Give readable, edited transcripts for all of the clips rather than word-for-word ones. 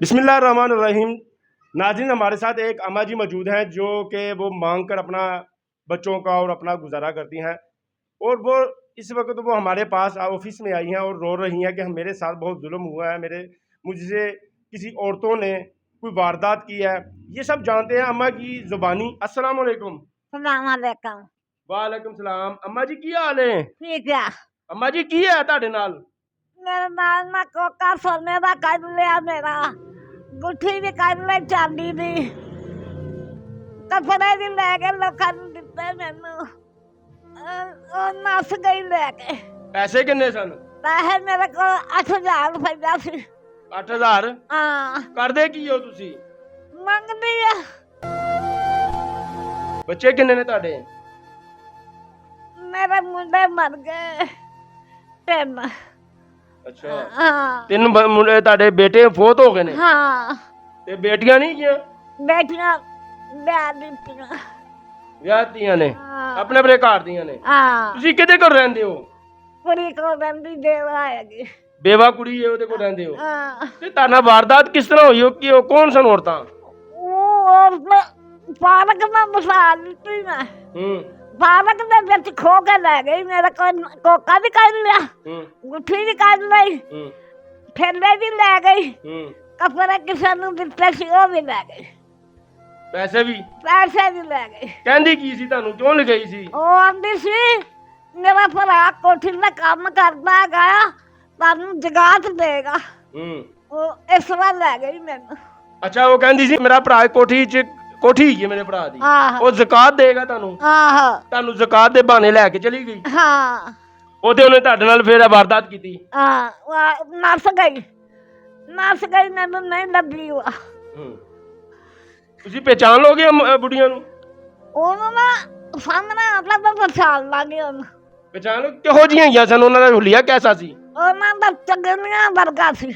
बिस्मिल्लाहिर्रहमानिर्रहीम। नाज़रीन, हमारे साथ एक अम्मा जी मौजूद हैं जो कि वो मांग कर अपना बच्चों का और अपना गुजारा करती हैं, और वो इस वक्त वो हमारे पास ऑफिस में आई हैं और रो रही हैं कि मेरे साथ बहुत जुल्म हुआ है, मुझसे किसी औरतों ने कोई वारदात की है। ये सब जानते हैं अम्मा की ज़ुबानी। अस्सलाम वालेकुम। सलामकुम। वालेकुम सलाम। अम्मा जी की हाल है? ठीक है। अम्मा जी की है ਤੁਹਾਡੇ ਨਾਲ? मेरे नाल ना कोका सोने का कर लिया, मेरा गुठी भी कर ले, चांदी दी कपड़े भी लैके लोगों ने दिते मैनू। नस गई लैके। पैसे किन्ने सन? पैसे मेरे को 8000 रुपया सी। 8000? हाँ। ਕਰਦੇ ਕੀ ਹੋ ਤੁਸੀਂ? मंगदी है। ਬੱਚੇ ਕਿੰਨੇ ਨੇ ਤੁਹਾਡੇ? मेरे मुंडे मर गए 3। ਅੱਛਾ, हाँ। 3 ਮੁੰਡੇ ਤੁਹਾਡੇ ਬੇਟੇ ਫੌਤ ਹੋ ਗਏ ਨੇ हाँ। ਤੇ ਬੇਟੀਆਂ ਨਹੀਂ ਗਈਆਂ? बेटियां ब्याह दित्तियां। ਵਿਆਹਤੀਆਂ ਨੇ, हाँ। ਆਪਣੇ ਆਪਣੇ ਘਰ ਦੀਆਂ ਨੇ। हाँ। ਤੁਸੀਂ ਕਿਹਦੇ ਕੋਲ ਰਹਿੰਦੇ ਹੋ? पूरी को बंदी देवा आएगी। ਬੇਵਾ ਕੁੜੀ ਹੈ, ਉਹਦੇ ਕੋਲ ਰਹਿੰਦੇ ਹੋ? हाँ। ਤੇ ਤੁਹਾਡਾ ਵਾਰਦਾਤ ਕਿਸ ਤਰ੍ਹਾਂ ਹੋਈ? ਕਿ ਉਹ ਕੌਣ ਸਨ ਔਰਤਾਂ? ਉਹ ਪਾਲਕ ਮੈਂ ਮਸਾ ਦਿੱਤੀ ਮੈਂ। ਪਾਲਕ ਦੇ ਵਿੱਚ ਖੋ ਕੇ ਲੈ ਗਈ। ਮੇਰੇ ਕੋਲ ਕੋਕਾ ਵੀ ਕੱਢ ਲਿਆ, ਗੁੱਠੀ ਵੀ ਕੱਢ ਲਈ, ਠੇਲੇ ਵੀ ਲੈ ਗਈ, ਕੱਪੜੇ ਕਿਸੇ ਨੂੰ ਦਿੱਤੇ ਸੀ ਉਹ ਵੀ ਲੈ ਗਈ, ਪੈਸੇ ਵੀ ਲੈ ਗਈ। ਕਹਿੰਦੀ ਕੀ ਸੀ ਤੁਹਾਨੂੰ? ਕਿਉਂ ਲਗਾਈ ਸੀ? ਉਹ ਆਂਦੀ ਸੀ ਮੇਰਾ ਭਰਾ ਕੋਠੀ ਦਾ ਕੰਮ ਕਰਦਾ ਹੈਗਾ, ਤੁਹਾਨੂੰ ਜਗਾਤ ਦੇਗਾ। ਉਹ ਇਸ ਵਾਰ ਲੈ ਗਈ ਮੈਨੂੰ। ਅੱਛਾ, ਉਹ ਕਹਿੰਦੀ ਸੀ ਮੇਰਾ ਭਰਾ ਕੋਠੀ ਹੈਗੀ ਮੇਰੇ ਭਰਾ ਦੀ, ਉਹ ਜ਼ਕਾਤ ਦੇਗਾ ਤੁਹਾਨੂੰ। ਆਹੋ। ਤੁਹਾਨੂੰ ਜ਼ਕਾਤ ਦੇ ਬਹਾਨੇ ਲੈ ਕੇ ਚਲੀ ਗਈ। ਹਾਂ। ਉਹਨੇ ਤੁਹਾਡੇ ਨਾਲ ਫਿਰ ਵਾਰਦਾਤ ਕੀਤੀ। ਹਾਂ, ਨਸ ਗਈ ਮੈਨੂੰ ਨਹੀਂ ਲੱਭੀ। ਤੁਸੀਂ ਪਹਿਚਾਨ ਲੋਗੇ ਬੁੜੀਆਂ ਨੂੰ? ਉਹਨੂੰ ਨਾ ਸਾਹਮਣੇ ਆਟਾ ਤਾਂ ਪਛਾਣ ਲਾਂਗੇ ਉਹਨੂੰ। ਪਹਿਚਾਨ ਲੋ? ਕਿਹੋ ਜਿਹੀਆਂ ਹੈਗੀਆਂ ਸਨ? ਉਹਨਾਂ ਦਾ ਹੁਲੀਆ ਕੈਸਾ ਸੀ? ਉਹਨਾਂ ਦਾ ਚੰਗਣੀਆਂ ਵਰਗਾ ਸੀ।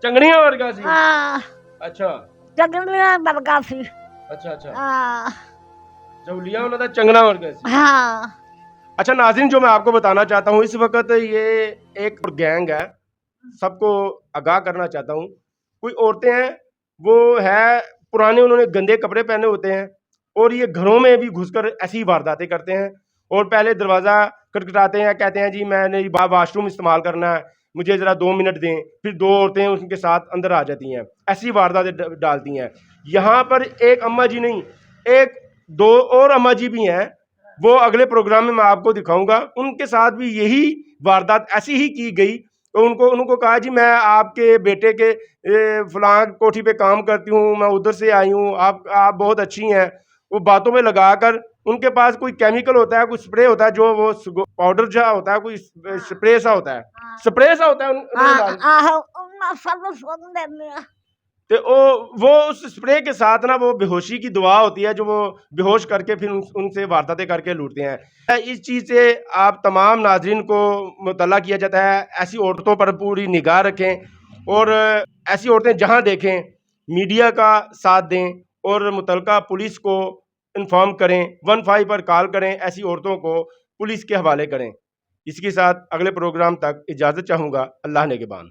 ਚੰਗਣੀਆਂ ਵਰਗਾ ਸੀ? ਹਾਂ। अच्छा, ਚੰਗਣੀਆਂ ਵਰਗਾ ਸੀ। अच्छा अच्छा। हाँ। जौलिया उन्होंने चंगना वर्ग से। हाँ। अच्छा नाज़रीन, जो मैं आपको बताना चाहता हूँ, इस वक्त ये एक गैंग है, सबको आगाह करना चाहता हूँ। कोई औरतें हैं, वो है पुराने, उन्होंने गंदे कपड़े पहने होते हैं और ये घरों में भी घुसकर ऐसी वारदातें करते हैं, और पहले दरवाज़ा खटखटाते हैं, कहते हैं जी मैंने वाशरूम इस्तेमाल करना है, मुझे ज़रा 2 मिनट दें। फिर 2 औरतें उनके साथ अंदर आ जाती हैं, ऐसी वारदातें डालती हैं। यहाँ पर एक अम्मा जी नहीं, 1-2 और अम्मा जी भी हैं, वो अगले प्रोग्राम में मैं आपको दिखाऊंगा। उनके साथ भी यही वारदात ऐसी ही की गई। तो उनको कहा जी मैं आपके बेटे के फलां कोठी पे काम करती हूँ, मैं उधर से आई हूँ, आप बहुत अच्छी हैं। वो बातों में लगाकर, उनके पास कोई केमिकल होता है, कोई स्प्रे होता है, जो वो पाउडर सा होता है, कोई स्प्रे सा होता है, तो वो उस स्प्रे के साथ ना वो बेहोशी की दुआ होती है, जो वो बेहोश करके फिर उनसे वारदातें करके लूटते हैं। इस चीज़ से आप तमाम नाजरीन को मुतल्ला किया जाता है, ऐसी औरतों पर पूरी निगाह रखें, और ऐसी औरतें जहां देखें मीडिया का साथ दें और मुतल्लिका पुलिस को इन्फॉर्म करें, 15 पर कॉल करें, ऐसी औरतों को पुलिस के हवाले करें। इसके साथ अगले प्रोग्राम तक इजाज़त चाहूँगा। अल्लाह ने के बान।